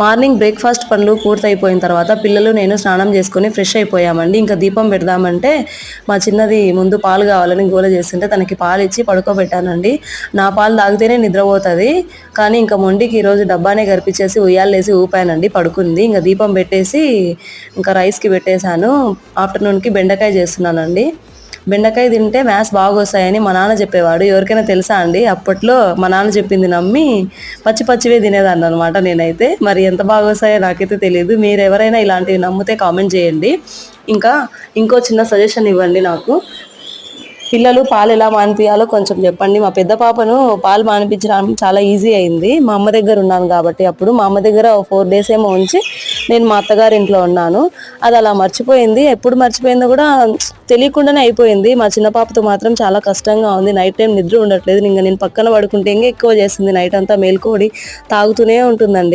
Morning breakfast పనులు పూర్తయిపోయిన తర్వాత పిల్లలు నేను స్నానం చేసుకొని ఫ్రెష్ అయిపోయామండి. ఇంకా దీపం పెడదామంటే మా చిన్నది ముందు పాలు కావాలని గోల చేస్తుంటే తనకి పాలు ఇచ్చి పడుకోబెట్టానండి. నా పాలు తాగితేనే నిద్రపోతుంది, కానీ ఇంకా మొండికి ఈరోజు డబ్బానే గరిపించేసి ఉయ్యాలేసి ఊపానండి, పడుకుంది. ఇంకా దీపం పెట్టేసి ఇంకా రైస్కి పెట్టేశాను. ఆఫ్టర్నూన్కి బెండకాయ చేస్తున్నానండి. బెండకాయ తింటే మ్యాథ్స్ బాగా వస్తాయని మా నాన్న చెప్పేవాడు. ఎవరికైనా తెలుసా అండి? అప్పట్లో మా నాన్న చెప్పింది నమ్మి పచ్చివే తినేదాన్ని అనమాట నేనైతే. మరి ఎంత బాగా వస్తాయో నాకైతే తెలియదు. మీరు ఎవరైనా ఇలాంటివి నమ్మితే కామెంట్ చేయండి. ఇంకా ఇంకో చిన్న సజెషన్ ఇవ్వండి నాకు. పిల్లలు పాలు ఎలా మానిపించాలో కొంచెం చెప్పండి. మా పెద్ద పాపను పాలు మానిపించడం చాలా ఈజీ అయింది. మా అమ్మ దగ్గర ఉన్నాను కాబట్టి అప్పుడు మా అమ్మ దగ్గర 4 days ఏమో ఉంచి నేను మా అత్తగారి ఇంట్లో ఉన్నాను. అది అలా మర్చిపోయింది. ఎప్పుడు మర్చిపోయిందో కూడా తెలియకుండానే అయిపోయింది. మా చిన్న పాపతో మాత్రం చాలా కష్టంగా ఉంది. నైట్ టైం నిద్ర ఉండట్లేదు. ఇంకా నేను పక్కన పడుకుంటే ఇంకా ఎక్కువ చేస్తుంది. నైట్ అంతా మేల్కోడి తాగుతూనే ఉంటుందండి.